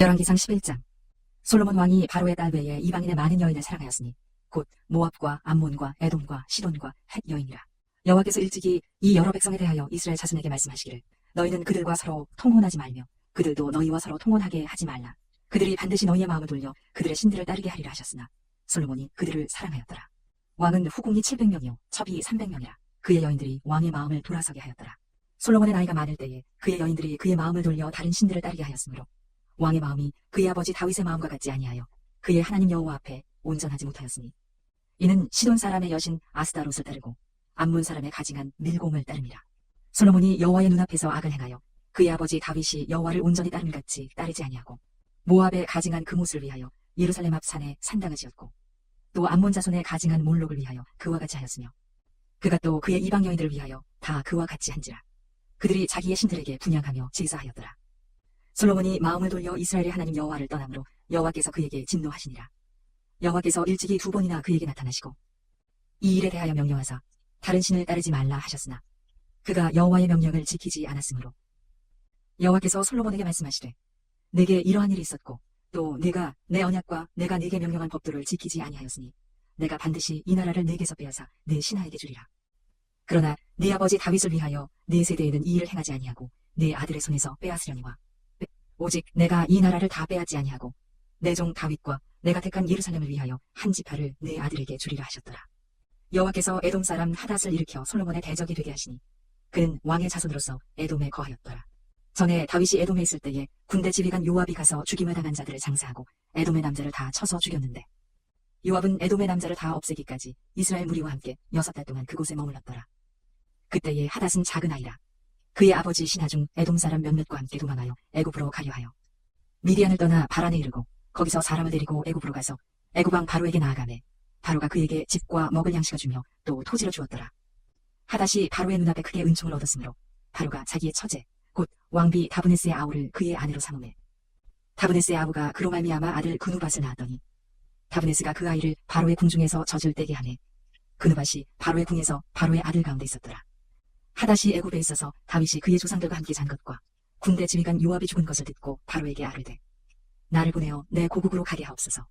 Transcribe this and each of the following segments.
열왕기상 11장. 솔로몬 왕이 바로의 딸 외에 이방인의 많은 여인을 사랑하였으니 곧 모압과 암몬과 에돔과 시돈과 헷 여인이라. 여호와께서 일찍이 이 여러 백성에 대하여 이스라엘 자손에게 말씀하시기를 너희는 그들과 서로 통혼하지 말며 그들도 너희와 서로 통혼하게 하지 말라. 그들이 반드시 너희의 마음을 돌려 그들의 신들을 따르게 하리라 하셨으나 솔로몬이 그들을 사랑하였더라. 왕은 후궁이 700명이요 첩이 300명이라. 그의 여인들이 왕의 마음을 돌아서게 하였더라. 솔로몬의 나이가 많을 때에 그의 여인들이 그의 마음을 돌려 다른 신들을 따르게 하였으므로 왕의 마음이 그의 아버지 다윗의 마음과 같지 아니하여 그의 하나님 여호와 앞에 온전하지 못하였으니 이는 시돈 사람의 여신 아스다롯을 따르고 암몬 사람의 가증한 밀곰을 따름이라. 솔로몬이 여호와의 눈앞에서 악을 행하여 그의 아버지 다윗이 여호와를 온전히 따름같이 따르지 아니하고 모압의 가증한 그못을 위하여 예루살렘 앞 산에 산당을 지었고 또 암몬 자손의 가증한 몰록을 위하여 그와 같이 하였으며 그가 또 그의 이방 여인들을 위하여 다 그와 같이 한지라. 그들이 자기의 신들에게 분향하며 제사하였더라. 솔로몬이 마음을 돌려 이스라엘의 하나님 여호와를 떠남으로 여호와께서 그에게 진노하시니라. 여호와께서 일찍이 2번이나 그에게 나타나시고 이 일에 대하여 명령하사 다른 신을 따르지 말라 하셨으나 그가 여호와의 명령을 지키지 않았으므로 여호와께서 솔로몬에게 말씀하시되 내게 이러한 일이 있었고 또 네가 내 언약과 내가 네게 명령한 법도를 지키지 아니하였으니 내가 반드시 이 나라를 네게서 빼앗아 네 신하에게 주리라. 그러나 네 아버지 다윗을 위하여 네 세대에는 이 일을 행하지 아니하고 네 아들의 손에서 빼앗으려니와 오직 내가 이 나라를 다 빼앗지 아니하고 내 종 다윗과 내가 택한 예루살렘을 위하여 한 지파를 내 아들에게 주리라 하셨더라. 여호와께서 에돔 사람 하닷을 일으켜 솔로몬의 대적이 되게 하시니 그는 왕의 자손으로서 에돔에 거하였더라. 전에 다윗이 에돔에 있을 때에 군대 지휘관 요압이 가서 죽임을 당한 자들을 장사하고 에돔의 남자를 다 쳐서 죽였는데 요압은 에돔의 남자를 다 없애기까지 이스라엘 무리와 함께 6달 동안 그곳에 머물렀더라. 그때에 하닷은 작은 아이라. 그의 아버지 신하 중 에돔 사람 몇몇과 함께 도망하여 애굽으로 가려 하여 미디안을 떠나 바란에 이르고 거기서 사람을 데리고 애굽으로 가서 애굽 왕 바로에게 나아가매 바로가 그에게 집과 먹을 양식을 주며 또 토지를 주었더라. 하닷이 바로의 눈앞에 크게 은총을 얻었으므로 바로가 자기의 처제 곧 왕비 다브네스의 아우를 그의 아내로 삼으매 다브네스의 아우가 그로 말미암아 아들 그누밧을 낳았더니 다브네스가 그 아이를 바로의 궁중에서 젖을 떼게 하매 그누밧이 바로의 궁에서 바로의 아들 가운데 있었더라. 하닷이 애굽에 있어서 다윗이 그의 조상들과 함께 잔 것과 군대 지휘관 요압이 죽은 것을 듣고 바로에게 아뢰되 나를 보내어 내 고국으로 가게 하옵소서.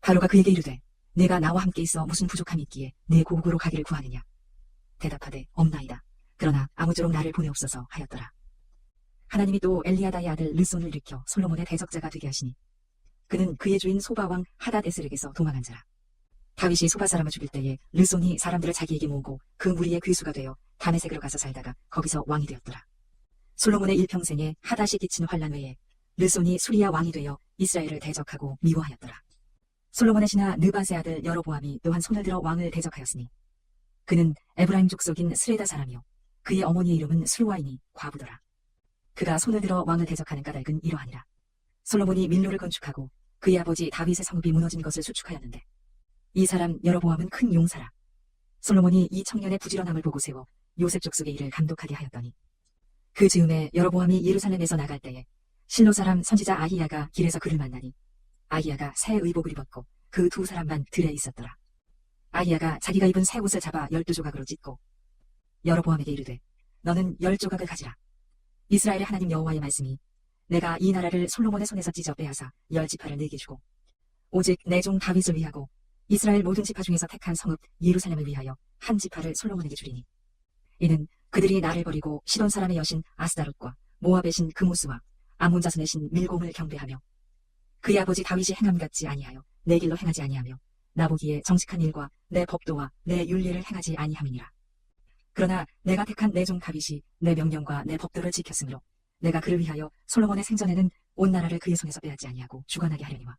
바로가 그에게 이르되 내가 나와 함께 있어 무슨 부족함이 있기에 내 고국으로 가기를 구하느냐. 대답하되 없나이다. 그러나 아무쪼록 나를 보내옵소서 하였더라. 하나님이 또 엘리야다의 아들 르손을 일으켜 솔로몬의 대적자가 되게 하시니 그는 그의 주인 소바왕 하닷에셀에게서 도망한 자라. 다윗이 소바 사람을 죽일 때에 르손이 사람들을 자기에게 모으고 그 무리의 귀수가 되어 다메섹으로 가서 살다가 거기서 왕이 되었더라. 솔로몬의 일평생에 하닷이 끼친 환란 외에 르손이 수리야 왕이 되어 이스라엘을 대적하고 미워하였더라. 솔로몬의 신하 느밧의 아들 여로보암이 또한 손을 들어 왕을 대적하였으니 그는 에브라임 족속인 스레다 사람이요 그의 어머니의 이름은 술와이니 과부더라. 그가 손을 들어 왕을 대적하는 까닭은 이러하니라. 솔로몬이 밀로를 건축하고 그의 아버지 다윗의 성읍이 무너진 것을 수축하였는데 이 사람 여로보암은 큰 용사라. 솔로몬이 이 청년의 부지런함을 보고 세워 요셉 족속의 일을 감독하게 하였더니 그 즈음에 여로보암이 예루살렘에서 나갈 때에 실로 사람 선지자 아히야가 길에서 그를 만나니 아히야가 새 의복을 입었고 그 두 사람만 들에 있었더라. 아히야가 자기가 입은 새 옷을 잡아 12조각으로 찢고 여로보암에게 이르되 너는 10조각을 가지라. 이스라엘의 하나님 여호와의 말씀이 내가 이 나라를 솔로몬의 손에서 찢어 빼앗아 10지파를 내게 주고 오직 내 종 다윗을 위하고 이스라엘 모든 지파 중에서 택한 성읍 예루살렘을 위하여 한 지파를 솔로몬에게 주리니 이는 그들이 나를 버리고 시돈 사람의 여신 아스다롯과 모압의 신 그모스와 암몬 자손의 신 밀곰을 경배하며 그의 아버지 다윗이 행함 같지 아니하여 내 길로 행하지 아니하며 나보기에 정직한 일과 내 법도와 내 율례를 행하지 아니함이니라. 그러나 내가 택한 내 종 다윗이 내 명령과 내 법도를 지켰으므로 내가 그를 위하여 솔로몬의 생전에는 온 나라를 그의 손에서 빼앗지 아니하고 주관하게 하려니와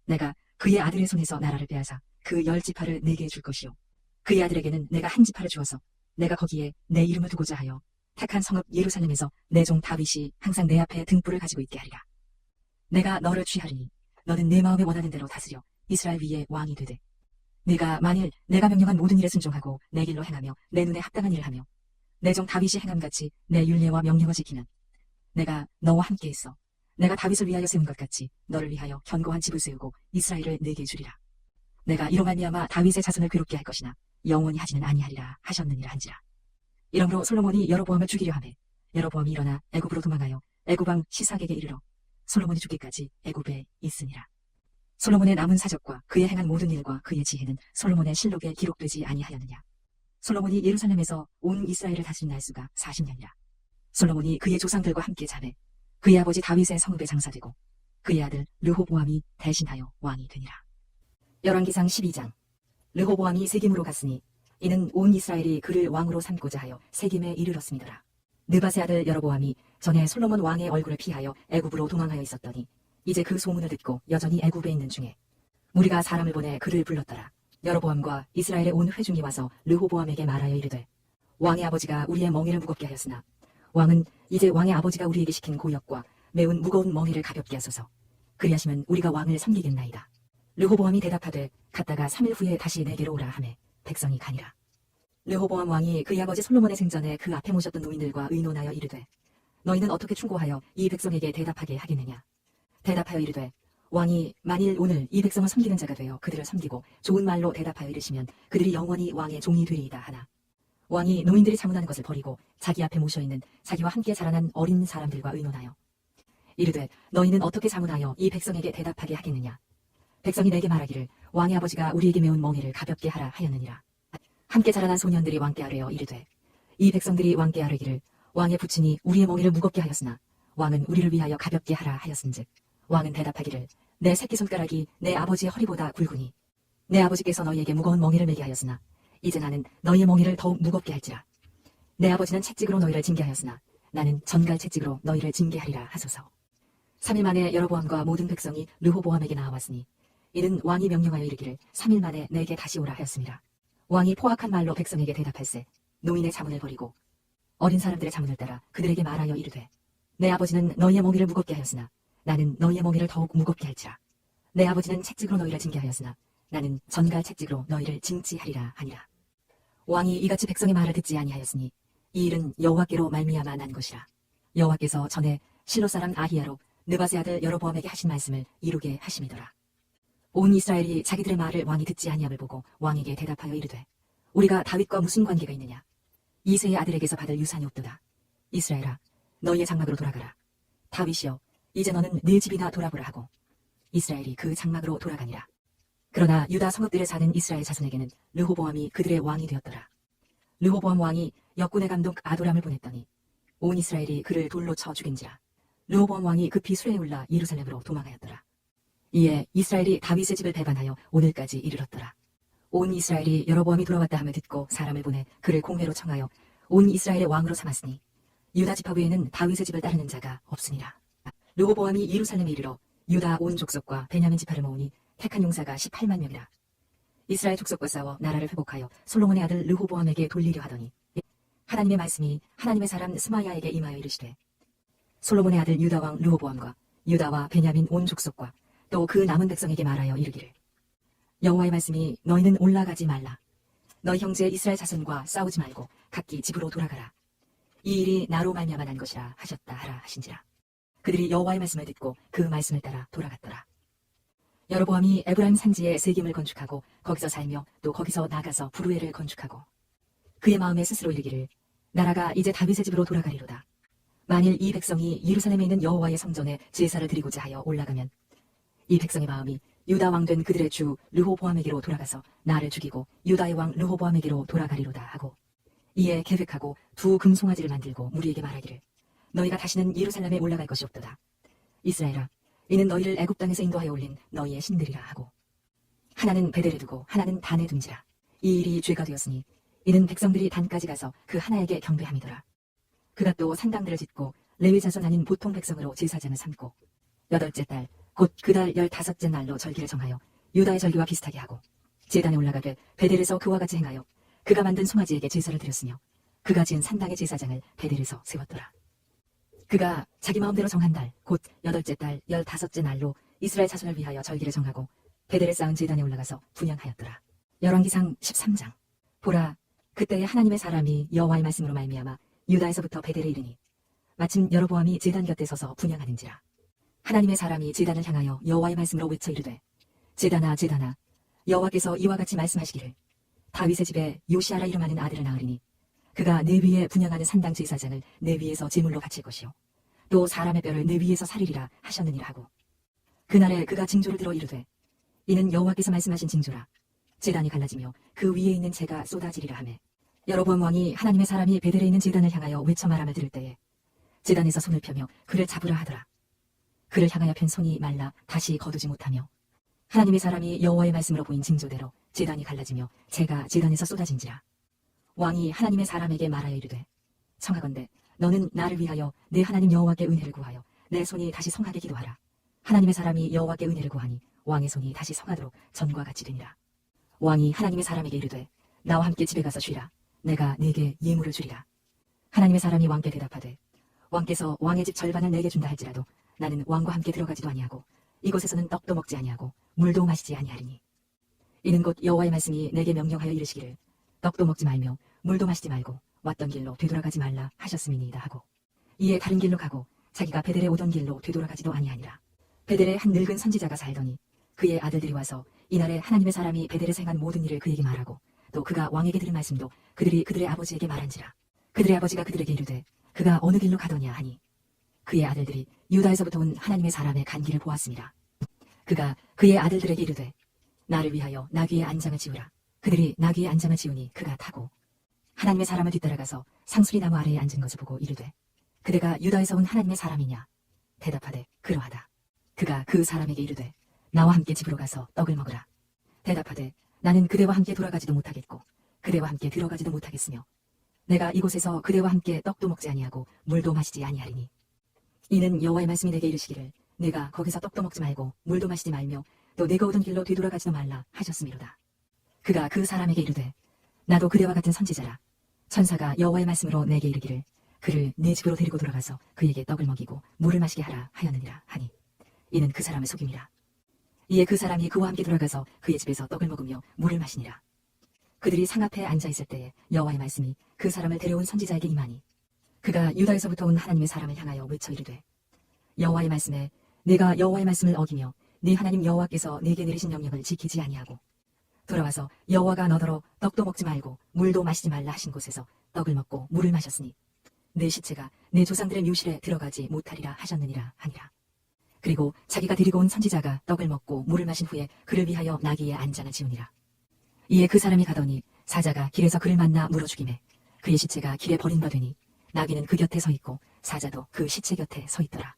내가 그의 아들의 손에서 나라를 빼앗아 그 10지파를 내게 줄 것이요 그의 아들에게는 내가 한 지파를 주어서 내가 거기에 내 이름을 두고자 하여 택한 성읍 예루살렘에서 내 종 다윗이 항상 내 앞에 등불을 가지고 있게 하리라. 내가 너를 취하리니 너는 내 마음에 원하는 대로 다스려 이스라엘 위에 왕이 되되 네가 만일 내가 명령한 모든 일에 순종하고 내 길로 행하며 내 눈에 합당한 일을 하며 내 종 다윗이 행함같이 내 율례와 명령을 지키면 내가 너와 함께 있어 내가 다윗을 위하여 세운 것 같이 너를 위하여 견고한 집을 세우고 이스라엘을 내게 주리라. 내가 이로 말미암아 다윗의 자손을 괴롭게 할 것이나 영원히 하지는 아니하리라 하셨느니라 한지라. 이러므로 솔로몬이 여로보암을 죽이려 하매 여로보암이 일어나 애굽으로 도망하여 애굽 왕 시삭에게 이르러 솔로몬이 죽기까지 애굽에 있으니라. 솔로몬의 남은 사적과 그의 행한 모든 일과 그의 지혜는 솔로몬의 실록에 기록되지 아니하였느냐. 솔로몬이 예루살렘에서 온 이스라엘을 다스린 날수가 40년이라. 솔로몬이 그의 조상들과 함께 자매 그의 아버지 다윗의 성읍에 장사되고 그의 아들 르호보암이 대신하여 왕이 되니라. 열왕기상 12장. 르호보암이 세겜으로 갔으니 이는 온 이스라엘이 그를 왕으로 삼고자 하여 세겜에 이르렀음이더라. 느밧의 아들 여로보암이 전에 솔로몬 왕의 얼굴을 피하여 애굽으로 도망하여 있었더니 이제 그 소문을 듣고 여전히 애굽에 있는 중에 무리가 사람을 보내 그를 불렀더라. 여로보암과 이스라엘의 온 회중이 와서 르호보암에게 말하여 이르되 왕의 아버지가 우리의 멍에를 무겁게 하였으나 왕은 이제 왕의 아버지가 우리에게 시킨 고역과 매운 무거운 멍에를 가볍게 하소서. 그리하시면 우리가 왕을 섬기겠나이다. 르호보암이 대답하되 갔다가 3일 후에 다시 내게로 오라 하매 백성이 가니라. 르호보암 왕이 그의 아버지 솔로몬의 생전에 그 앞에 모셨던 노인들과 의논하여 이르되 너희는 어떻게 충고하여 이 백성에게 대답하게 하겠느냐. 대답하여 이르되 왕이 만일 오늘 이 백성을 섬기는 자가 되어 그들을 섬기고 좋은 말로 대답하여 이르시면 그들이 영원히 왕의 종이 되리이다 하나 왕이 노인들이 자문하는 것을 버리고 자기 앞에 모셔있는 자기와 함께 자라난 어린 사람들과 의논하여 이르되 너희는 어떻게 자문하여 이 백성에게 대답하게 하겠느냐. 백성이 내게 말하기를 왕의 아버지가 우리에게 메운 멍에를 가볍게 하라 하였느니라. 함께 자라난 소년들이 왕께 아뢰어 이르되 이 백성들이 왕께 아뢰기를 왕의 부친이 우리의 멍에를 무겁게 하였으나 왕은 우리를 위하여 가볍게 하라 하였은즉 왕은 대답하기를 내 새끼손가락이 내 아버지의 허리보다 굵으니 내 아버지께서 너희에게 무거운 멍에를 메게 하였으나 이제 나는 너희의 멍에를 더욱 무겁게 할지라. 내 아버지는 채찍으로 너희를 징계하였으나 나는 전갈 채찍으로 너희를 징계하리라 하소서. 3일 만에 여로보암과 모든 백성이 르호보암에게 나와왔으니 이는 왕이 명령하여 이르기를 3일 만에 내게 다시 오라 하였습니다. 왕이 포악한 말로 백성에게 대답할세 노인의 자문을 버리고 어린 사람들의 자문을 따라 그들에게 말하여 이르되 내 아버지는 너희의 멍에를 무겁게 하였으나 나는 너희의 멍에를 더욱 무겁게 할지라. 내 아버지는 채찍으로 너희를 징계하였으나 나는 전갈 채찍으로 너희를 징치하리라 하니라. 왕이 이같이 백성의 말을 듣지 아니하였으니 이 일은 여호와께로 말미암아 난 것이라. 여호와께서 전에 실로 사람 아히야로 느밧의 아들 여로보암에게 하신 말씀을 이루게 하심이더라. 온 이스라엘이 자기들의 말을 왕이 듣지 아니함을 보고 왕에게 대답하여 이르되 우리가 다윗과 무슨 관계가 있느냐. 이새의 아들에게서 받을 유산이 없도다. 이스라엘아 너희의 장막으로 돌아가라. 다윗이여 이제 너는 네 집이나 돌아보라 하고 이스라엘이 그 장막으로 돌아가니라. 그러나 유다 성읍들에 사는 이스라엘 자손에게는 르호보암이 그들의 왕이 되었더라. 르호보암 왕이 역군의 감독 아도람을 보냈더니 온 이스라엘이 그를 돌로 쳐 죽인지라. 르호보암 왕이 급히 수레에 올라 예루살렘으로 도망하였더라. 이에 이스라엘이 다윗의 집을 배반하여 오늘까지 이르렀더라. 온 이스라엘이 여로보암이 돌아왔다 함을 듣고 사람을 보내 그를 공회로 청하여 온 이스라엘의 왕으로 삼았으니 유다 지파 외에는 다윗의 집을 따르는 자가 없으니라. 르호보암이 예루살렘에 이르러 유다 온 족속과 베냐민 지파를 모으니 택한 용사가 18만 명이라. 이스라엘 족속과 싸워 나라를 회복하여 솔로몬의 아들 르호보암에게 돌리려 하더니 하나님의 말씀이 하나님의 사람 스마야에게 임하여 이르시되 솔로몬의 아들 유다 왕 르호보암과 유다와 베냐민 온 족속과 또 그 남은 백성에게 말하여 이르기를 여호와의 말씀이 너희는 올라가지 말라. 너희 형제 이스라엘 자손과 싸우지 말고 각기 집으로 돌아가라. 이 일이 나로 말미암아 난 것이라 하셨다 하라 하신지라. 그들이 여호와의 말씀을 듣고 그 말씀을 따라 돌아갔더라. 여로보암이 에브라임 산지에 세겜을 건축하고 거기서 살며 또 거기서 나가서 부르엘을 건축하고 그의 마음에 스스로 이르기를 나라가 이제 다윗의 집으로 돌아가리로다. 만일 이 백성이 예루살렘에 있는 여호와의 성전에 제사를 드리고자 하여 올라가면 이 백성의 마음이 유다 왕 된 그들의 주 르호보암에게로 돌아가서 나를 죽이고 유다의 왕 르호보암에게로 돌아가리로다 하고 이에 계획하고 두 금송아지를 만들고 무리에게 말하기를 너희가 다시는 예루살렘에 올라갈 것이 없도다. 이스라엘아 이는 너희를 애굽 땅에서 인도하여 올린 너희의 신들이라 하고 하나는 베델에 두고 하나는 단에 둔지라. 이 일이 죄가 되었으니 이는 백성들이 단까지 가서 그 하나에게 경배함이더라. 그가 또 산당들을 짓고 레위 자손 아닌 보통 백성으로 제사장을 삼고 8째 달 곧 그 달 15째 날로 절기를 정하여 유다의 절기와 비슷하게 하고 제단에 올라가되 베델에서 그와 같이 행하여 그가 만든 송아지에게 제사를 드렸으며 그가 지은 산당의 제사장을 베델에서 세웠더라. 그가 자기 마음대로 정한 달 곧 8째 달 15째 날로 이스라엘 자손을 위하여 절기를 정하고 베델에 쌓은 제단에 올라가서 분향하였더라. 열왕기상 13장. 보라 그때에 하나님의 사람이 여호와의 말씀으로 말미암아 유다에서부터 베델에 이르니 마침 여로보암이 제단 곁에 서서 분향하는지라. 하나님의 사람이 제단을 향하여 여호와의 말씀으로 외쳐 이르되 제단아 제단아 여호와께서 이와 같이 말씀하시기를 다윗의 집에 요시아라 이름하는 아들을 낳으리니 그가 내 위에 분향하는 산당 제사장을 내 위에서 제물로 바칠 것이요 또 사람의 뼈를 내 위에서 살리리라 하셨느니라 하고, 그날에 그가 징조를 들어 이르되 이는 여호와께서 말씀하신 징조라. 제단이 갈라지며 그 위에 있는 재가 쏟아지리라 하매, 여로보암 왕이 하나님의 사람이 베델에 있는 제단을 향하여 외쳐 말함을 들을 때에 제단에서 손을 펴며 그를 잡으라 하더라. 그를 향하여 편 손이 말라 다시 거두지 못하며, 하나님의 사람이 여호와의 말씀으로 보인 징조대로 제단이 갈라지며 재가 제단에서 쏟아진지라. 왕이 하나님의 사람에게 말하여 이르되, 청하건대 너는 나를 위하여 내 하나님 여호와께 은혜를 구하여 내 손이 다시 성하게 기도하라. 하나님의 사람이 여호와께 은혜를 구하니 왕의 손이 다시 성하도록 전과 같이 되니라. 왕이 하나님의 사람에게 이르되, 나와 함께 집에 가서 쉬라. 내가 네게 예물을 주리라. 하나님의 사람이 왕께 대답하되, 왕께서 왕의 집 절반을 내게 준다 할지라도 나는 왕과 함께 들어가지도 아니하고 이곳에서는 떡도 먹지 아니하고 물도 마시지 아니하리니, 이는 곧 여호와의 말씀이 내게 명령하여 이르시기를 떡도 먹지 말며 물도 마시지 말고 왔던 길로 되돌아가지 말라 하셨음이니이다 하고, 이에 다른 길로 가고 자기가 베델에 오던 길로 되돌아가지도 아니하니라. 베델에 한 늙은 선지자가 살더니 그의 아들들이 와서 이날에 하나님의 사람이 베델에서 행한 모든 일을 그에게 말하고, 또 그가 왕에게 들은 말씀도 그들이 그들의 아버지에게 말한지라. 그들의 아버지가 그들에게 이르되 그가 어느 길로 가더냐 하니, 그의 아들들이 유다에서부터 온 하나님의 사람의 간 길을 보았습니다. 그가 그의 아들들에게 이르되 나를 위하여 나귀의 안장을 지우라. 그들이 나귀의 안장을 지우니 그가 타고 하나님의 사람을 뒤따라가서 상수리 나무 아래에 앉은 것을 보고 이르되, 그대가 유다에서 온 하나님의 사람이냐? 대답하되 그러하다. 그가 그 사람에게 이르되 나와 함께 집으로 가서 떡을 먹으라. 대답하되 나는 그대와 함께 돌아가지도 못하겠고 그대와 함께 들어가지도 못하겠으며 내가 이곳에서 그대와 함께 떡도 먹지 아니하고 물도 마시지 아니하리니, 이는 여호와의 말씀이 내게 이르시기를 내가 거기서 떡도 먹지 말고 물도 마시지 말며 또 내가 오던 길로 되돌아가지도 말라 하셨음이로다. 그가 그 사람에게 이르되 나도 그대와 같은 선지자라. 천사가 여호와의 말씀으로 내게 이르기를 그를 내 집으로 데리고 돌아가서 그에게 떡을 먹이고 물을 마시게 하라 하였느니라 하니, 이는 그 사람을 속임이라. 이에 그 사람이 그와 함께 돌아가서 그의 집에서 떡을 먹으며 물을 마시니라. 그들이 상 앞에 앉아 있을 때에 여호와의 말씀이 그 사람을 데려온 선지자에게 임하니, 그가 유다에서부터 온 하나님의 사람을 향하여 외쳐 이르되, 여호와의 말씀에 내가 여호와의 말씀을 어기며 네 하나님 여호와께서 네게 내리신 명령을 지키지 아니하고 돌아와서 여호와가 너더러 떡도 먹지 말고 물도 마시지 말라 하신 곳에서 떡을 먹고 물을 마셨으니 내 시체가 내 조상들의 묘실에 들어가지 못하리라 하셨느니라 하니라. 그리고 자기가 데리고 온 선지자가 떡을 먹고 물을 마신 후에 그를 위하여 나귀의 안장을 지우니라. 이에 그 사람이 가더니 사자가 길에서 그를 만나 물어 죽이매 그의 시체가 길에 버림받으니 나귀는 그 곁에 서 있고 사자도 그 시체 곁에 서 있더라.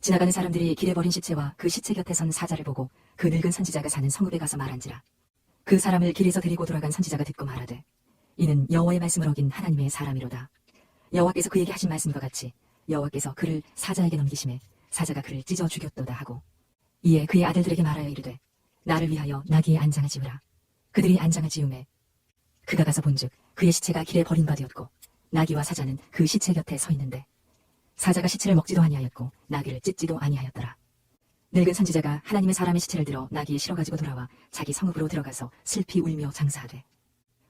지나가는 사람들이 길에 버린 시체와 그 시체 곁에 선 사자를 보고 그 늙은 선지자가 사는 성읍에 가서 말한지라. 그 사람을 길에서 데리고 돌아간 선지자가 듣고 말하되 이는 여호와의 말씀을 어긴 하나님의 사람이로다. 여호와께서 그에게 하신 말씀과 같이 여호와께서 그를 사자에게 넘기심에 사자가 그를 찢어 죽였도다 하고, 이에 그의 아들들에게 말하여 이르되 나를 위하여 나귀의 안장을 지우라. 그들이 안장을 지우매 그가 가서 본즉 그의 시체가 길에 버린 바 되었고 나귀와 사자는 그 시체 곁에 서 있는데 사자가 시체를 먹지도 아니하였고 나귀를 찢지도 아니하였더라. 늙은 선지자가 하나님의 사람의 시체를 들어 나귀에 실어가지고 돌아와 자기 성읍으로 들어가서 슬피 울며 장사하되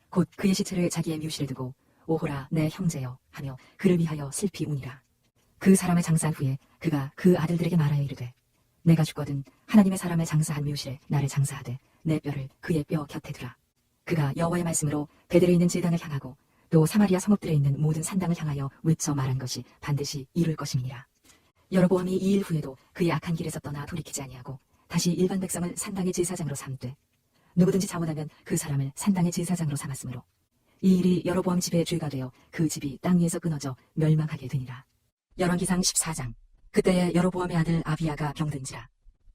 곧 그의 시체를 자기의 묘실에 두고 오호라 내 형제여 하며 그를 위하여 슬피 우니라. 그 사람을 장사한 후에 그가 그 아들들에게 말하여 이르되 내가 죽거든 하나님의 사람을 장사한 묘실에 나를 장사하되 내 뼈를 그의 뼈 곁에 두라. 그가 여호와의 말씀으로 베델에 있는 제단을 향하고 또 사마리아 성읍들에 있는 모든 산당을 향하여 외쳐 말한 것이 반드시 이룰 것임이니라. 여로보암이 이 일 후에도 그의 악한 길에서 떠나 돌이키지 아니하고 다시 일반 백성을 산당의 제사장으로 삼되 누구든지 자원하면 그 사람을 산당의 제사장으로 삼았으므로 이 일이 여로보암 집의 죄가 되어 그 집이 땅 위에서 끊어져 멸망하게 되니라. 열왕기상 14장. 그때에 여로보암의 아들 아비야가 병든지라.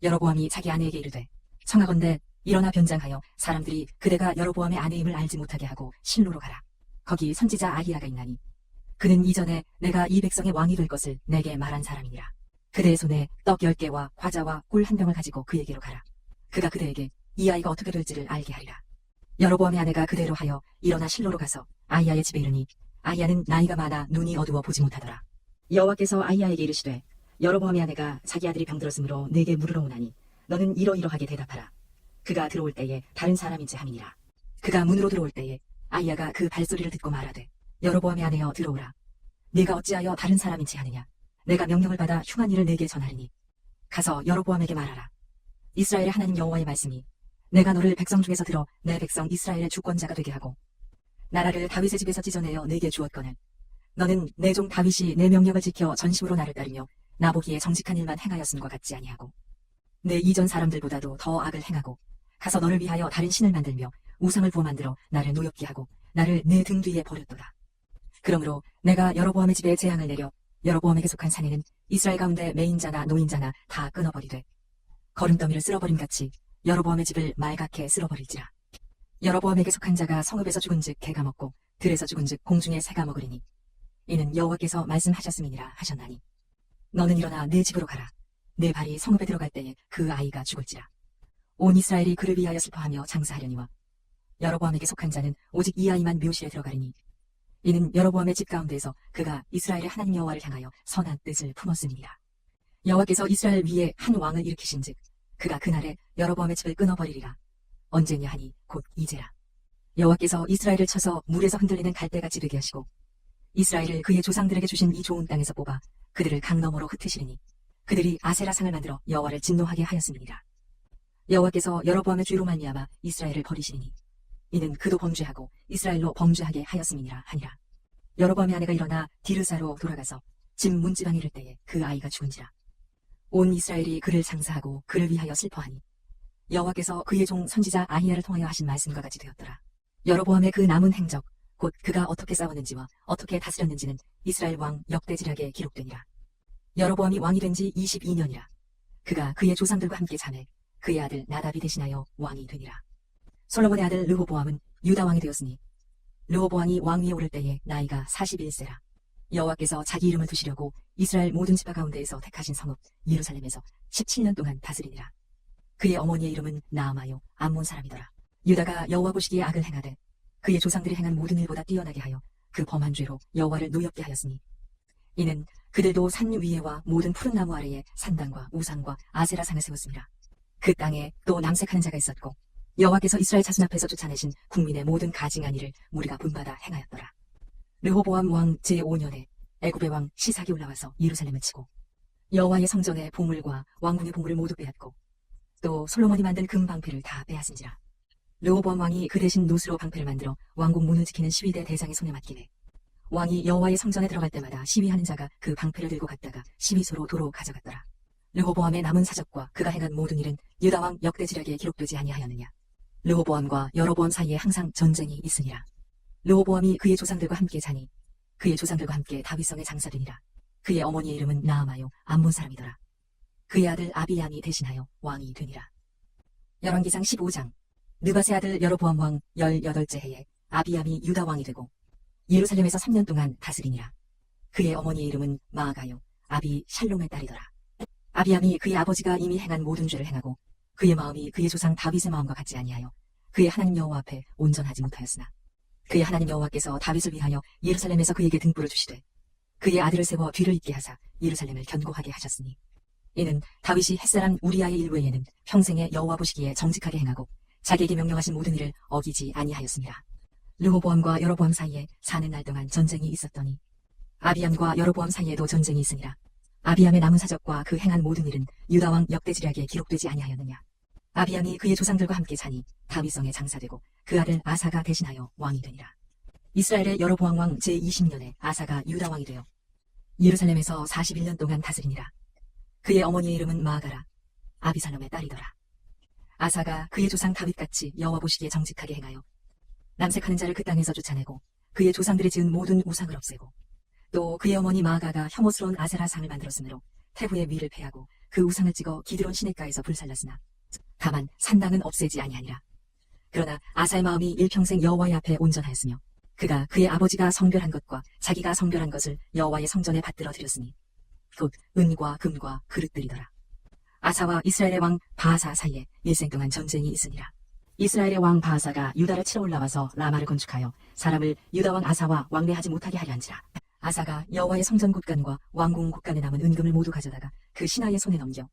여로보암이 자기 아내에게 이르되 청하건대 일어나 변장하여 사람들이 그대가 여로보암의 아내임을 알지 못하게 하고 실로로 가라. 거기 선지자 아히야가 있나니 그는 이전에 내가 이 백성의 왕이 될 것을 내게 말한 사람이니라. 그대의 손에 떡 10개와 과자와 꿀 한 병을 가지고 그에게로 가라. 그가 그대에게 이 아이가 어떻게 될지를 알게 하리라. 여로보암의 아내가 그대로 하여 일어나 실로로 가서 아히야의 집에 이르니 아히야는 나이가 많아 눈이 어두워 보지 못하더라. 여호와께서 아히야에게 이르시되 여로보암의 아내가 자기 아들이 병들었으므로 내게 물으러 오나니 너는 이러이러하게 대답하라. 그가 들어올 때에 다른 사람인지 함이니라. 그가 문으로 들어올 때에 아히야가 그 발소리를 듣고 말하되 여로보암의 아내여 들어오라. 네가 어찌하여 다른 사람인지 하느냐. 내가 명령을 받아 흉한 일을 네게 전하리니 가서 여로보암에게 말하라. 이스라엘의 하나님 여호와의 말씀이 내가 너를 백성 중에서 들어 내 백성 이스라엘의 주권자가 되게 하고 나라를 다윗의 집에서 찢어내어 네게 주었거늘 너는 내 종 다윗이 내 명령을 지켜 전심으로 나를 따르며 나보기에 정직한 일만 행하였음과 같지 아니하고 내 이전 사람들보다도 더 악을 행하고 가서 너를 위하여 다른 신을 만들며 우상을 부어 만들어 나를 노엽게 하고 나를 내 등 뒤에 버렸도다. 그러므로 내가 여로보암의 집에 재앙을 내려 여로보암에게 속한 사내는 이스라엘 가운데 매인자나 노인자나 다 끊어버리되 거름더미를 쓸어버림같이 여로보암의 집을 말갛게 쓸어버릴지라. 여로보암에게 속한 자가 성읍에서 죽은즉 개가 먹고 들에서 죽은즉 공중에 새가 먹으리니 이는 여호와께서 말씀하셨음이니라 하셨나니 너는 일어나 내 집으로 가라. 내 발이 성읍에 들어갈 때에 그 아이가 죽을지라. 온 이스라엘이 그를 위하여 슬퍼하며 장사하려니와 여로보암에게 속한 자는 오직 이 아이만 묘실에 들어가리니 이는 여로보암의 집 가운데에서 그가 이스라엘의 하나님 여호와를 향하여 선한 뜻을 품었음이니라. 여호와께서 이스라엘 위에 한 왕을 일으키신즉 그가 그날에 여로보암의 집을 끊어버리리라. 언제냐 하니 곧 이제라. 여호와께서 이스라엘을 쳐서 물에서 흔들리는 갈대같이 되게 하시고 이스라엘을 그의 조상들에게 주신 이 좋은 땅에서 뽑아 그들을 강 너머로 흩으시리니 그들이 아세라 상을 만들어 여호와를 진노하게 하였음이니라. 여호와께서 여로보암의 죄로 말미암아 이스라엘을 버리시리니 이는 그도 범죄하고 이스라엘로 범죄하게 하였음이니라 하니라. 여로보암의 아내가 일어나 디르사로 돌아가서 집 문지방에 이를 때에 그 아이가 죽은지라. 온 이스라엘이 그를 장사하고 그를 위하여 슬퍼하니 여호와께서 그의 종 선지자 아히야를 통하여 하신 말씀과 같이 되었더라. 여로보암의 그 남은 행적 곧 그가 어떻게 싸웠는지와 어떻게 다스렸는지는 이스라엘 왕 역대지략에 기록되니라. 여로보암이 왕이 된 지 22년이라. 그가 그의 조상들과 함께 자매 그의 아들 나답이 대신하여 왕이 되니라. 솔로몬의 아들 르호보암은 유다 왕이 되었으니 르호보암이 왕 위에 오를 때에 나이가 41세라. 여호와께서 자기 이름을 두시려고 이스라엘 모든 지파 가운데에서 택하신 성읍 예루살렘에서 17년 동안 다스리니라. 그의 어머니의 이름은 나아마요 암몬 사람이더라. 유다가 여호와 보시기에 악을 행하되 그의 조상들이 행한 모든 일보다 뛰어나게 하여 그 범한 죄로 여호와를 노엽게 하였으니 이는 그들도 산 위에와 모든 푸른 나무 아래에 산당과 우상과 아세라상을 세웠습니다. 그 땅에 또 남색하는 자가 있었고 여호와께서 이스라엘 자손 앞에서 쫓아내신 국민의 모든 가증한 일을 무리가 본받아 행하였더라. 르호보암 왕 제5년에 애굽의 왕 시삭이 올라와서 예루살렘을 치고 여호와의 성전의 보물과 왕궁의 보물을 모두 빼앗고 또 솔로몬이 만든 금 방패를 다 빼앗은지라. 르호보암 왕이 그 대신 노스로 방패를 만들어 왕궁 문을 지키는 시위대 대장의 손에 맡기매 왕이 여호와의 성전에 들어갈 때마다 시위하는 자가 그 방패를 들고 갔다가 시위소로 도로 가져갔더라. 르호보암의 남은 사적과 그가 행한 모든 일은 유다 왕 역대지략에 기록되지 아니하였느냐. 르호보암과 여로보암 사이에 항상 전쟁이 있으니라. 르호보암이 그의 조상들과 함께 자니 그의 조상들과 함께 다윗성에 장사되니라. 그의 어머니의 이름은 나아마요 암몬 사람이더라. 그의 아들 아비암이 대신하여 왕이 되니라. 열왕기상 15장. 느밧의 아들 여로보암 왕 18째 해에 아비암이 유다 왕이 되고 예루살렘에서 3년 동안 다스리니라. 그의 어머니의 이름은 마아가요 아비 샬롬의 딸이더라. 아비암이 그의 아버지가 이미 행한 모든 죄를 행하고 그의 마음이 그의 조상 다윗의 마음과 같지 아니하여 그의 하나님 여호와 앞에 온전하지 못하였으나 그의 하나님 여호와께서 다윗을 위하여 예루살렘에서 그에게 등불을 주시되 그의 아들을 세워 뒤를 잇게 하사 예루살렘을 견고하게 하셨으니 이는 다윗이 햇사람 우리아의 일 외에는 평생에 여호와 보시기에 정직하게 행하고 자기에게 명령하신 모든 일을 어기지 아니하였습니다. 르호보암과 여로보암 사이에 사는 날 동안 전쟁이 있었더니 아비암과 여로보암 사이에도 전쟁이 있으니라. 아비암의 남은 사적과 그 행한 모든 일은 유다 왕 역대지략에 기록되지 아니하였느냐. 아비암이 그의 조상들과 함께 자니 다윗성에 장사되고 그 아들 아사가 대신하여 왕이 되니라. 이스라엘의 여로보암 왕 제20년에 아사가 유다 왕이 되어 예루살렘에서 41년 동안 다스리니라. 그의 어머니의 이름은 마아가라 아비살롬의 딸이더라. 아사가 그의 조상 다윗같이 여호와 보시기에 정직하게 행하여 남색하는 자를 그 땅에서 쫓아내고 그의 조상들이 지은 모든 우상을 없애고 또 그의 어머니 마아가가 혐오스러운 아세라상을 만들었으므로 태후의 위를 패하고 그 우상을 찍어 기드론 시냇가에서 불살랐으나 다만 산당은 없애지 아니하니라. 그러나 아사의 마음이 일평생 여호와의 앞에 온전하였으며 그가 그의 아버지가 성별한 것과 자기가 성별한 것을 여호와의 성전에 받들어 드렸으니 곧 은과 금과 그릇들이더라. 아사와 이스라엘의 왕 바하사 사이에 일생 동안 전쟁이 있으니라. 이스라엘의 왕 바하사가 유다를 치러 올라와서 라마를 건축하여 사람을 유다 왕 아사와 왕래하지 못하게 하려 한지라. 아사가 여호와의 성전 곳간과 왕궁 곳간에 남은 은금을 모두 가져다가 그 신하의 손에 넘겨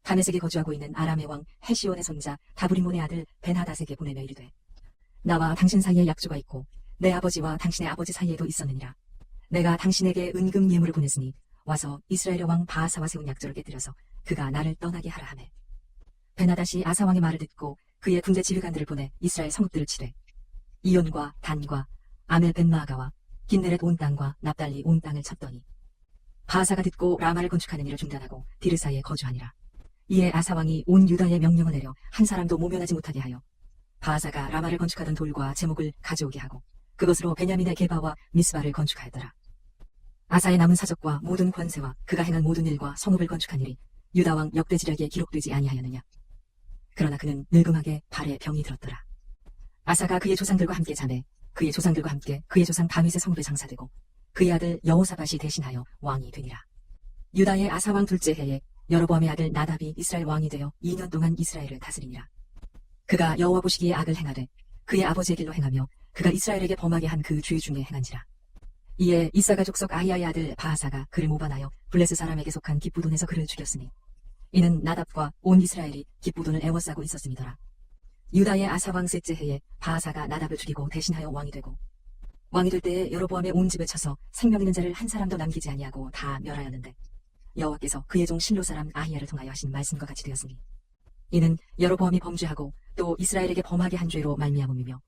다메섹에 거주하고 있는 아람의 왕 헤시온의 손자 다브리몬의 아들 벤하닷에게 보내며 이르되 나와 당신 사이에 약조가 있고 내 아버지와 당신의 아버지 사이에도 있었느니라. 내가 당신에게 은금 예물을 보냈으니 와서 이스라엘의 왕 바하사와 세운 약조를 깨뜨려서 그가 나를 떠나게 하라 하매 벤하닷이 아사 왕의 말을 듣고 그의 군대 지휘관들을 보내 이스라엘 성읍들을 치되 이온과 단과 아멜 벤마아가와 긴네렛 온 땅과 납달리 온 땅을 쳤더니 바하사가 듣고 라마를 건축하는 일을 중단하고 디르사에 거주하니라. 이에 아사왕이 온 유다에 명령을 내려 한 사람도 모면하지 못하게 하여 바하사가 라마를 건축하던 돌과 제목을 가져오게 하고 그것으로 베냐민의 게바와 미스바를 건축하였더라. 아사의 남은 사적과 모든 권세와 그가 행한 모든 일과 성읍을 건축한 일이 유다왕 역대지략에 기록되지 아니하였느냐. 그러나 그는 늙음하게 발에 병이 들었더라. 아사가 그의 조상들과 함께 자매 그의 조상들과 함께 그의 조상 다윗의 성읍에 장사되고 그의 아들 여호사밧이 대신하여 왕이 되니라. 유다의 아사왕 둘째 해에 여로보암의 아들 나답이 이스라엘 왕이 되어 2년 동안 이스라엘을 다스리니라. 그가 여호와 보시기에 악을 행하되 그의 아버지의 길로 행하며 그가 이스라엘에게 범하게 한 그 죄 중에 행한지라. 이에 이사가 족속 아히야의 아들 바하사가 그를 모반하여 블레스 사람에게 속한 깁부돈에서 그를 죽였으니 이는 나답과 온 이스라엘이 깁부돈을 애워싸고 있었음이더라. 유다의 아사왕 셋째 해에 바하사가 나답을 죽이고 대신하여 왕이 되고 왕이 될 때에 여로보암의 온 집을 쳐서 생명 있는 자를 한 사람도 남기지 아니하고 다 멸하였는데 여호와께서 그의 종 실로 사람 아히야를 통하여 하신 말씀과 같이 되었으니 이는 여로보암이 범죄하고 또 이스라엘에게 범하게 한 죄로 말미암음이며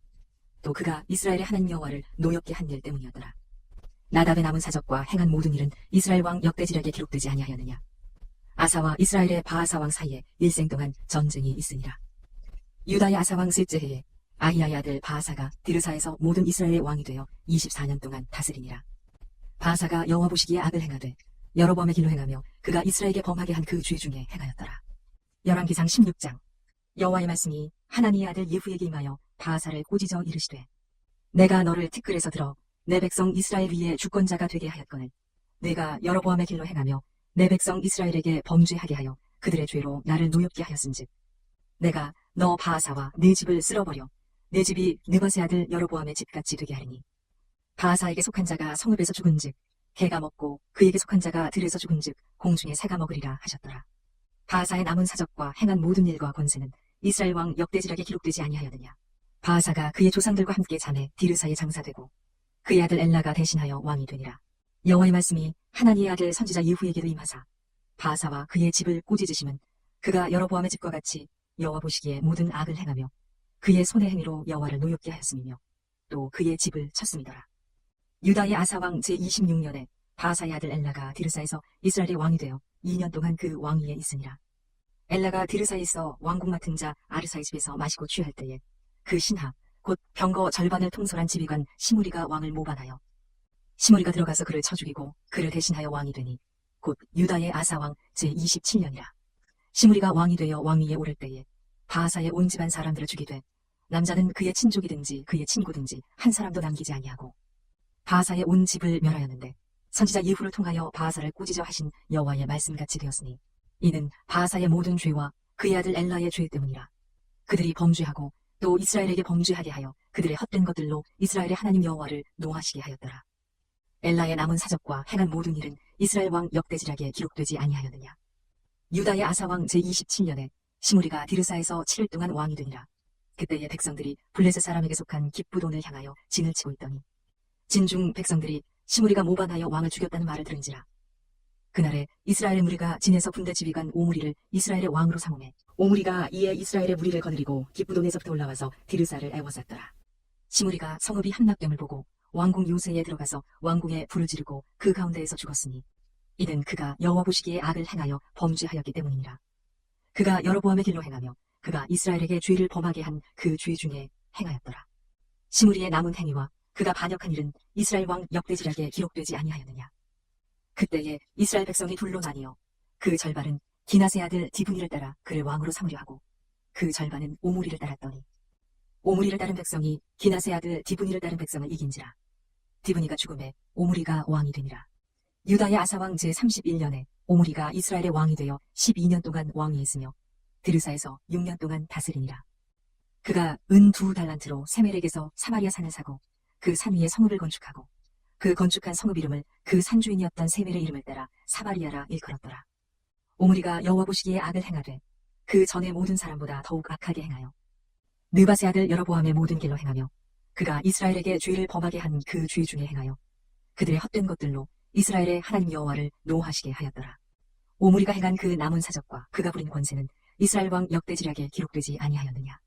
또 그가 이스라엘의 하나님 여호와를 노엽게 한 일 때문이었더라. 나답의 남은 사적과 행한 모든 일은 이스라엘 왕 역대지략에 기록되지 아니하였느냐. 아사와 이스라엘의 바하사 왕 사이에 일생 동안 전쟁이 있으니라. 유다의 아사 왕 셋째 해에 아히야의 아들 바하사가 디르사에서 모든 이스라엘의 왕이 되어 24년 동안 다스리니라. 바하사가 여호와 보시기에 악을 행하되 여로보암의 길로 행하며 그가 이스라엘에게 범하게 한 그 죄 중에 행하였더라. 열왕기상 16장. 여호와의 말씀이 하나니의 아들 예후에게 임하여 바하사를 꾸짖어 이르시되 내가 너를 티끌에서 들어 내 백성 이스라엘 위에 주권자가 되게 하였거늘 내가 여로보암의 길로 행하며 내 백성 이스라엘에게 범죄하게 하여 그들의 죄로 나를 노엽게 하였은즉 내가 너 바하사와 네 집을 쓸어버려 내 집이 느밧의 아들 여로보암의 집같이 되게 하리니 바하사에게 속한 자가 성읍에서 죽은즉 개가 먹고 그에게 속한 자가 들에서 죽은즉 공중에 새가 먹으리라 하셨더라. 바하사의 남은 사적과 행한 모든 일과 권세는 이스라엘 왕 역대지략에 기록되지 아니하였느냐. 바하사가 그의 조상들과 함께 자매 디르사에 장사되고 그의 아들 엘라가 대신하여 왕이 되니라. 여호와의 말씀이 하나니의 아들 선지자 예후에게도 임하사 바하사와 그의 집을 꾸짖으심은 그가 여로보암의 집과 같이 여호와 보시기에 모든 악을 행하며 그의 손의 행위로 여호와를 노엽게 하였음이며 또 그의 집을 쳤음이더라. 유다의 아사왕 제26년에 바하사의 아들 엘라가 디르사에서 이스라엘의 왕이 되어 2년 동안 그 왕위에 있으니라. 엘라가 디르사에 있어 왕궁 맡은 자 아르사의 집에서 마시고 취할 때에 그 신하 곧 병거 절반을 통솔한 지휘관 시므리가 왕을 모반하여 시므리가 들어가서 그를 쳐 죽이고 그를 대신하여 왕이 되니 곧 유다의 아사왕 제27년이라. 시므리가 왕이 되어 왕위에 오를 때에 바하사의 온 집안 사람들을 죽이되 남자는 그의 친족이든지 그의 친구든지 한 사람도 남기지 아니하고 바하사의 온 집을 멸하였는데 선지자 예후를 통하여 바하사를 꾸짖어 하신 여호와의 말씀같이 되었으니 이는 바하사의 모든 죄와 그의 아들 엘라의 죄 때문이라. 그들이 범죄하고 또 이스라엘에게 범죄하게 하여 그들의 헛된 것들로 이스라엘의 하나님 여호와를 노하시게 하였더라. 엘라의 남은 사적과 행한 모든 일은 이스라엘 왕 역대지략에 기록되지 아니하였느냐. 유다의 아사왕 제27년에 시므리가 디르사에서 7일 동안 왕이 되니라. 그때의 백성들이 블레셋 사람에게 속한 깁부돈을 향하여 진을 치고 있더니 진중 백성들이 시므리가 모반하여 왕을 죽였다는 말을 들은지라. 그날에 이스라엘의 무리가 진에서 군대 지휘관 오므리를 이스라엘의 왕으로 삼음해 오므리가 이에 이스라엘의 무리를 거느리고 깁부돈에서부터 올라와서 디르사를 애워쌌더라. 시므리가 성읍이 함락됨을 보고 왕궁 요새에 들어가서 왕궁에 불을 지르고 그 가운데에서 죽었으니 이는 그가 여호와 보시기에 악을 행하여 범죄하였기 때문이니라. 그가 여로보암의 길로 행하며 그가 이스라엘에게 죄를 범하게 한 그 죄 중에 행하였더라. 시므리의 남은 행위와 그가 반역한 일은 이스라엘 왕 역대지략에 기록되지 아니하였느냐. 그때에 이스라엘 백성이 둘로 나뉘어 그 절반은 기낫의 아들 디브니를 따라 그를 왕으로 삼으려 하고 그 절반은 오므리를 따랐더니 오므리를 따른 백성이 기낫의 아들 디브니를 따른 백성을 이긴지라. 디브니가 죽음에 오므리가 왕이 되니라. 유다의 아사왕 제31년에 오므리가 이스라엘의 왕이 되어 12년 동안 왕위에 있으며 드르사에서 6년 동안 다스리니라. 그가 은 2달란트로 세멜에게서 사마리아 산을 사고 그 산 위에 성읍을 건축하고 그 건축한 성읍 이름을 그 산주인이었던 세멜의 이름을 따라 사마리아라 일컬었더라. 오므리가 여호와 보시기에 악을 행하되 그 전에 모든 사람보다 더욱 악하게 행하여 느밧의 아들 여로보암의 모든 길로 행하며 그가 이스라엘에게 죄를 범하게 한 그 죄 중에 행하여 그들의 헛된 것들로 이스라엘의 하나님 여호와를 노하시게 하였더라. 오므리가 행한 그 남은 사적과 그가 부린 권세는 이스라엘 왕 역대지략에 기록되지 아니하였느냐.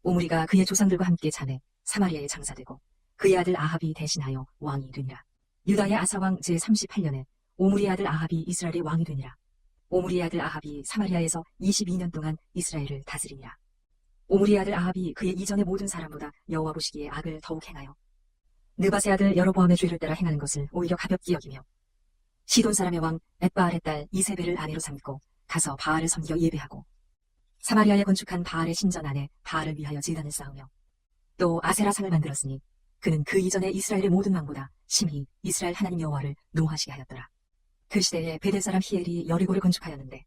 오므리가 그의 조상들과 함께 자매 사마리아에 장사되고 그의 아들 아합이 대신하여 왕이 되니라. 유다의 아사왕 제38년에 오므리의 아들 아합이 이스라엘의 왕이 되니라. 오므리의 아들 아합이 사마리아에서 22년 동안 이스라엘을 다스리니라. 오므리의 아들 아합이 그의 이전의 모든 사람보다 여호와 보시기에 악을 더욱 행하여 느밧의 아들 여로보암의 죄를 따라 행하는 것을 오히려 가볍게 여기며 시돈 사람의 왕 엣바알의 딸 이세벨을 아내로 삼고 가서 바알을 섬겨 예배하고 사마리아에 건축한 바알의 신전 안에 바알을 위하여 제단을 쌓으며 또 아세라 상을 만들었으니 그는 그 이전에 이스라엘의 모든 왕보다 심히 이스라엘 하나님 여호와를 노하시게 하였더라. 그 시대에 베델 사람 히엘이 여리고를 건축하였는데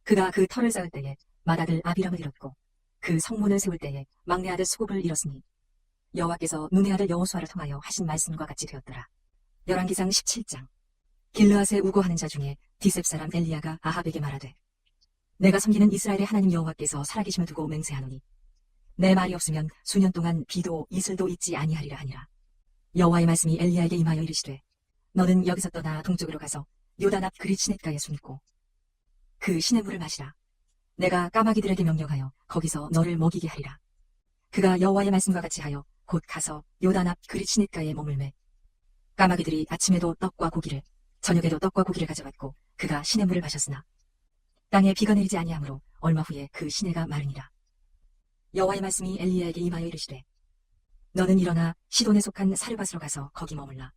그가 그 터를 쌓을 때에 맏아들 아비람을 잃었고 그 성문을 세울 때에 막내 아들 수굽을 잃었으니 여호와께서 눈의 아들 여호수아를 통하여 하신 말씀과 같이 되었더라. 열왕기상 17장. 길르앗에 우거하는 자 중에 디셉 사람 엘리야가 아합에게 말하되 내가 섬기는 이스라엘의 하나님 여호와께서 살아계심을 두고 맹세하노니 내 말이 없으면 수년 동안 비도 이슬도 있지 아니하리라 하니라. 여호와의 말씀이 엘리야에게 임하여 이르시되 너는 여기서 떠나 동쪽으로 가서 요단 앞 그릿 시냇가에 숨고 그 시냇물을 마시라. 내가 까마귀들에게 명령하여 거기서 너를 먹이게 하리라. 그가 여호와의 말씀과 같이 하여 곧 가서 요단 앞 그릿 시냇가에 머물매 까마귀들이 아침에도 떡과 고기를 저녁에도 떡과 고기를 가져갔고 그가 시냇물을 마셨으나 땅에 비가 내리지 아니하므로 얼마 후에 그 시내가 마르니라. 여호와의 말씀이 엘리야에게 임하여 이르시되 너는 일어나 시돈에 속한 사르밧으로 가서 거기 머물라.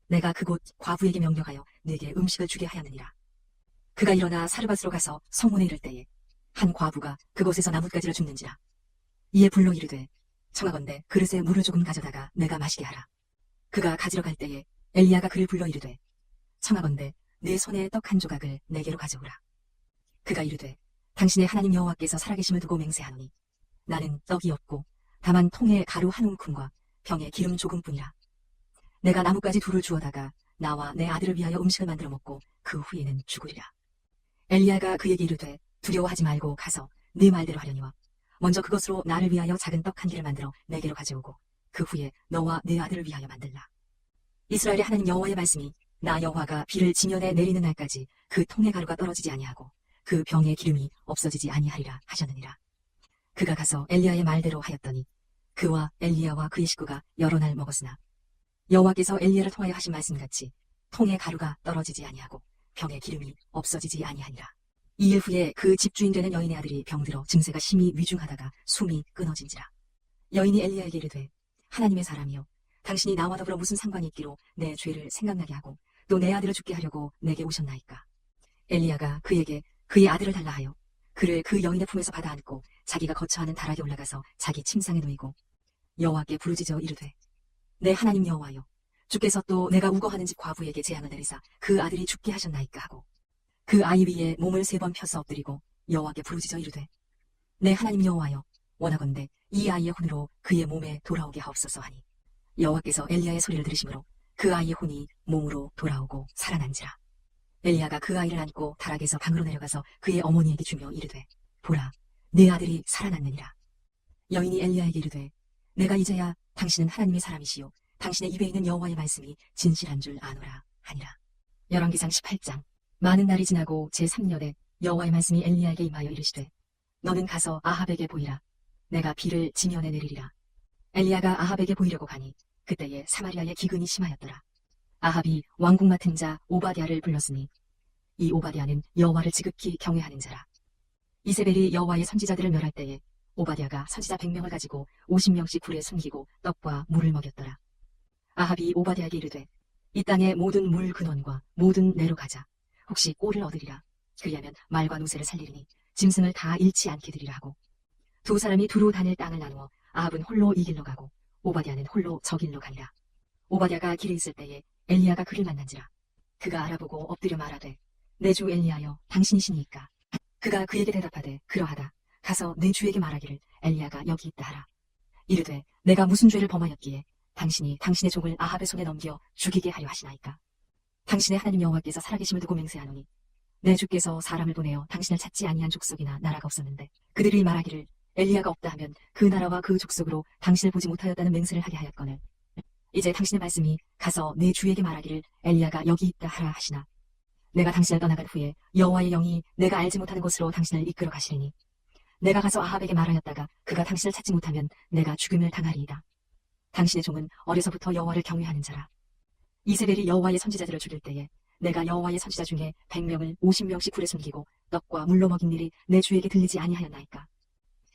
내가 그곳 과부에게 명령하여 네게 음식을 주게 하였느니라. 그가 일어나 사르밧으로 가서 성문에 이를 때에 한 과부가 그곳에서 나뭇가지를 줍는지라. 이에 불러 이르되 청하건대 그릇에 물을 조금 가져다가 내가 마시게 하라. 그가 가지러 갈 때에 엘리야가 그를 불러 이르되 청하건대 내 손에 떡 한 조각을 내게로 가져오라. 그가 이르되 당신의 하나님 여호와께서 살아계심을 두고 맹세하노니 나는 떡이 없고 다만 통에 가루 한 움큼과 병에 기름 조금뿐이라. 내가 나뭇가지 둘을 주워다가 나와 내 아들을 위하여 음식을 만들어 먹고 그 후에는 죽으리라. 엘리야가 그에게 이르되 두려워하지 말고 가서 네 말대로 하려니와 먼저 그것으로 나를 위하여 작은 떡 한 개를 만들어 내게로 가져오고 그 후에 너와 내 아들을 위하여 만들라. 이스라엘의 하나님 여호와의 말씀이 나 여호와가 비를 지면에 내리는 날까지 그 통의 가루가 떨어지지 아니하고 그 병의 기름이 없어지지 아니하리라 하셨느니라. 그가 가서 엘리야의 말대로 하였더니 그와 엘리야와 그의 식구가 여러 날 먹었으나 여호와께서 엘리야를 통하여 하신 말씀같이 통의 가루가 떨어지지 아니하고 병의 기름이 없어지지 아니하니라. 2일 후에 그 집주인 되는 여인의 아들이 병들어 증세가 심히 위중하다가 숨이 끊어진지라. 여인이 엘리야에게 이르되 하나님의 사람이여 당신이 나와 더불어 무슨 상관이 있기로 내 죄를 생각나게 하고 또 내 아들을 죽게 하려고 내게 오셨나이까. 엘리야가 그에게 그의 아들을 달라 하여 그를 그 여인의 품에서 받아 안고 자기가 거처하는 다락에 올라가서 자기 침상에 놓이고 여호와께 부르짖어 이르되 내 하나님 여호와여 주께서 또 내가 우거하는 집 과부에게 재앙을 내리사 그 아들이 죽게 하셨나이까 하고 그 아이 위에 몸을 3번 펴서 엎드리고 여호와께 부르짖어 이르되 내 하나님 여호와여 원하건대 이 아이의 혼으로 그의 몸에 돌아오게 하옵소서 하니 여호와께서 엘리야의 소리를 들으심으로 그 아이의 혼이 몸으로 돌아오고 살아난지라. 엘리야가 그 아이를 안고 다락에서 방으로 내려가서 그의 어머니에게 주며 이르되 보라 네 아들이 살아났느니라. 여인이 엘리야에게 이르되 내가 이제야 당신은 하나님의 사람이시요 당신의 입에 있는 여호와의 말씀이 진실한 줄 아노라 하니라. 열왕기상 18장. 많은 날이 지나고 제3년에 여호와의 말씀이 엘리야에게 임하여 이르시되 너는 가서 아합에게 보이라. 내가 비를 지면에 내리리라. 엘리야가 아합에게 보이려고 가니 그때에 사마리아의 기근이 심하였더라. 아합이 왕궁 맡은 자 오바댜를 불렀으니 이 오바댜는 여호와를 지극히 경외하는 자라. 이세벨이 여호와의 선지자들을 멸할 때에 오바댜가 선지자 100명을 가지고 50명씩 굴에 숨기고 떡과 물을 먹였더라. 아합이 오바댜에게 이르되 이 땅의 모든 물 근원과 모든 내로 가자. 혹시 꼴을 얻으리라. 그리하면 말과 노새를 살리리니 짐승을 다 잃지 않게 되리라 하고 두 사람이 두루 다닐 땅을 나누어 아합은 홀로 이 길로 가고 오바댜는 홀로 저 길로 가니라. 오바댜가 길에 있을 때에 엘리야가 그를 만난지라. 그가 알아보고 엎드려 말하되 내 주 엘리야여 당신이시니까. 그가 그에게 대답하되 그러하다. 가서 내 주에게 말하기를 엘리야가 여기 있다 하라. 이르되 내가 무슨 죄를 범하였기에 당신이 당신의 종을 아합의 손에 넘겨 죽이게 하려 하시나이까. 당신의 하나님 여호와께서 살아계심을 두고 맹세하노니 내 주께서 사람을 보내어 당신을 찾지 아니한 족속이나 나라가 없었는데 그들이 말하기를 엘리야가 없다 하면 그 나라와 그 족속으로 당신을 보지 못하였다는 맹세를 하게 하였거늘 이제 당신의 말씀이 가서 내 주에게 말하기를 엘리야가 여기 있다 하라 하시나 내가 당신을 떠나간 후에 여호와의 영이 내가 알지 못하는 곳으로 당신을 이끌어 가시리니 내가 가서 아합에게 말하였다가 그가 당신을 찾지 못하면 내가 죽음을 당하리이다. 당신의 종은 어려서부터 여호와를 경외하는 자라. 이세벨이 여호와의 선지자들을 죽일 때에 내가 여호와의 선지자 중에 100명을 50명씩 굴에 숨기고 떡과 물로 먹인 일이 내 주에게 들리지 아니하였나이까.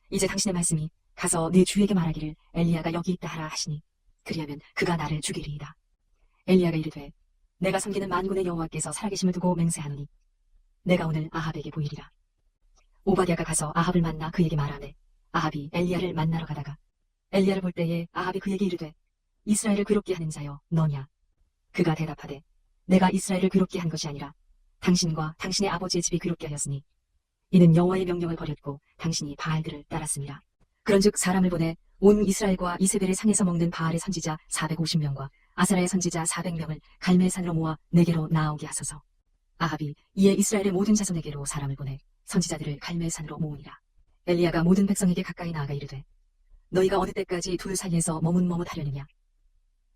이제 당신의 말씀이 가서 내 주에게 말하기를 엘리야가 여기 있다 하라 하시니 그리하면 그가 나를 죽이리이다. 엘리야가 이르되 내가 섬기는 만군의 여호와께서 살아계심을 두고 맹세하노니 내가 오늘 아합에게 보이리라. 오바댜가 가서 아합을 만나 그에게 말하되 아합이 엘리야를 만나러 가다가 엘리야를 볼 때에 아합이 그에게 이르되 이스라엘을 괴롭게 하는 자여 너냐. 그가 대답하되 내가 이스라엘을 괴롭게 한 것이 아니라 당신과 당신의 아버지의 집이 괴롭게 하였으니 이는 여호와의 명령을 버렸고 당신이 바알들을 따랐습니다. 그런즉 사람을 보내 온 이스라엘과 이세벨의 상에서 먹는 바알의 선지자 450명과 아사라의 선지자 400명을 갈멜산으로 모아 내게로 나아오게 하소서. 아합이 이에 이스라엘의 모든 자손에게로 사람을 보내 선지자들을 갈멜산으로 모으니라. 엘리야가 모든 백성에게 가까이 나아가 이르되 너희가 어느 때까지 둘 사이에서 머뭇머뭇하려느냐.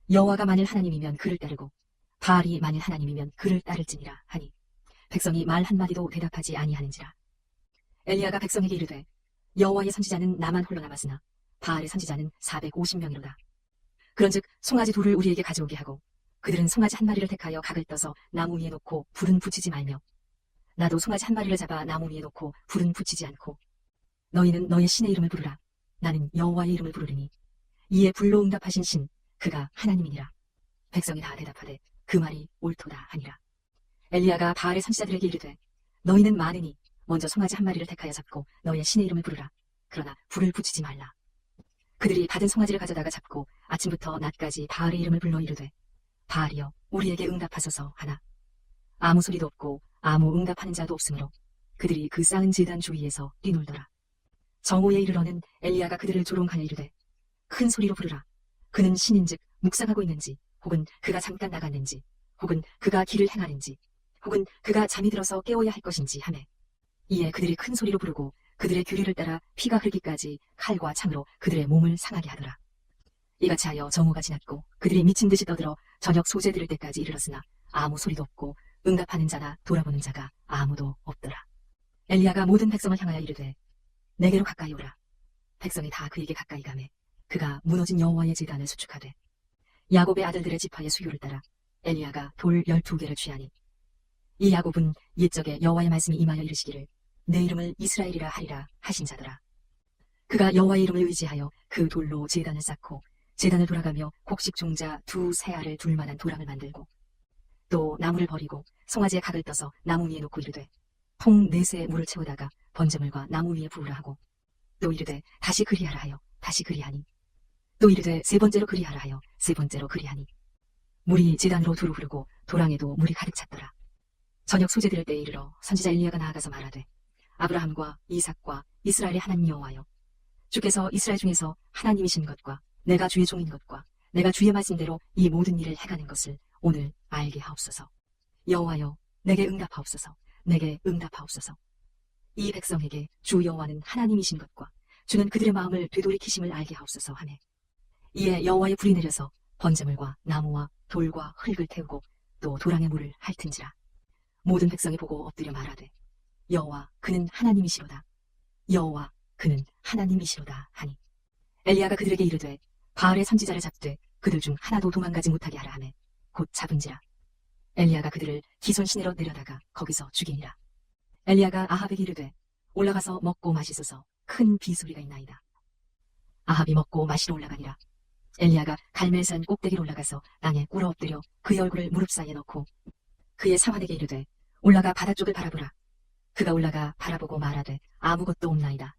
여호와가 만일 하나님이면 그를 따르고 바알이 만일 하나님이면 그를 따를지니라 하니 백성이 말 한마디도 대답하지 아니하는지라. 엘리야가 백성에게 이르되 여호와의 선지자는 나만 홀로 남았으나 바알의 선지자는 450명이로다. 그런즉 송아지 둘을 우리에게 가져오게 하고 그들은 송아지 한 마리를 택하여 각을 떠서 나무 위에 놓고 불은 붙이지 말며 나도 송아지 한 마리를 잡아 나무 위에 놓고 불은 붙이지 않고 너희는 너의 신의 이름을 부르라. 나는 여호와의 이름을 부르리니 이에 불로 응답하신 신 그가 하나님이니라. 백성이 다 대답하되 그 말이 옳도다 하니라. 엘리야가 바알의 선지자들에게 이르되 너희는 많으니 먼저 송아지 한 마리를 택하여 잡고 너희의 신의 이름을 부르라. 그러나 불을 붙이지 말라. 그들이 받은 송아지를 가져다가 잡고 아침부터 낮까지 바알의 이름을 불러 이르되 바알이여 우리에게 응답하소서 하나 아무 소리도 없고 아무 응답하는 자도 없으므로 그들이 그 쌓은 제단 주위에서 뛰놀더라. 정오에 이르러는 엘리야가 그들을 조롱하여 이르되 큰 소리로 부르라. 그는 신인즉 묵상하고 있는지 혹은 그가 잠깐 나갔는지 혹은 그가 길을 행하는지 혹은 그가 잠이 들어서 깨워야 할 것인지 하매 이에 그들이 큰 소리로 부르고 그들의 규례를 따라 피가 흐르기까지 칼과 창으로 그들의 몸을 상하게 하더라. 이같이 하여 정오가 지났고 그들이 미친 듯이 떠들어 저녁 소재 들을 때까지 이르렀으나 아무 소리도 없고 응답하는 자나 돌아보는 자가 아무도 없더라. 엘리야가 모든 백성을 향하여 이르되 내게로 가까이 오라. 백성이 다 그에게 가까이 가매 그가 무너진 여호와의 제단을 수축하되 야곱의 아들들의 지파의 수요를 따라 엘리야가 돌 12개를 취하니 이 야곱은 옛적에 여호와의 말씀이 임하여 이르시기를 내 이름을 이스라엘이라 하리라 하신 자더라. 그가 여호와의 이름을 의지하여 그 돌로 제단을 쌓고 제단을 돌아가며 곡식 종자 2 알을 둘 만한 도랑을 만들고 또 나무를 버리고 송아지의 각을 떠서 나무 위에 놓고 이르되 통 4새 물을 채우다가 번제물과 나무 위에 부으라 하고 또 이르되 다시 그리하라 하여 다시 그리하니 또 이르되 3번째로 그리하라 하여 3번째로 그리하니 물이 제단으로 두루 흐르고 도랑에도 물이 가득 찼더라. 저녁 소재 들을 때에 이르러 선지자 엘리야가 나아가서 말하되 아브라함과 이삭과 이스라엘의 하나님 여호와여 주께서 이스라엘 중에서 하나님이신 것과 내가 주의 종인 것과 내가 주의 말씀대로 이 모든 일을 행하는 것을 오늘 알게 하옵소서. 여호와여 내게 응답하옵소서. 내게 응답하옵소서. 이 백성에게 주 여호와는 하나님이신 것과 주는 그들의 마음을 되돌이키심을 알게 하옵소서 하매 이에 여호와의 불이 내려서 번제물과 나무와 돌과 흙을 태우고 또 도랑의 물을 핥은지라. 모든 백성이 보고 엎드려 말하되 여호와 그는 하나님이시로다. 여호와 그는 하나님이시로다 하니 엘리야가 그들에게 이르되 바알의 선지자를 잡되 그들 중 하나도 도망가지 못하게 하라 하매 곧 잡은지라. 엘리야가 그들을 기손 시내로 내려다가 거기서 죽이니라. 엘리야가 아합에게 이르되 올라가서 먹고 마시소서. 큰 비소리가 있나이다. 아합이 먹고 마시러 올라가니라. 엘리야가 갈멜산 꼭대기로 올라가서 땅에 꿇어 엎드려 그의 얼굴을 무릎 사이에 넣고 그의 사환에게 이르되 올라가 바다 쪽을 바라보라. 그가 올라가 바라보고 말하되 아무것도 없나이다.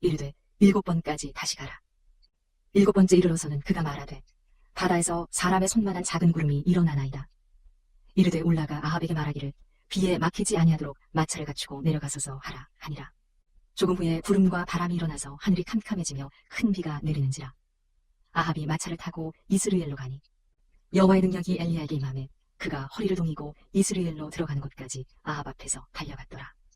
이르되 7번까지 다시 가라. 7번째 이르러서는 그가 말하되 바다에서 사람의 손만한 작은 구름이 일어나나이다. 이르되 올라가 아합에게 말하기를 비에 막히지 아니하도록 마차를 갖추고 내려가소서 하라 하니라. 조금 후에 구름과 바람이 일어나서 하늘이 캄캄해지며 큰 비가 내리는지라. 아합이 마차를 타고 이스르엘로 가니 여호와의 능력이 엘리야에게 임하매 그가 허리를 동이고 이스르엘로 들어가는 곳까지 아합 앞에서 달려갔더라.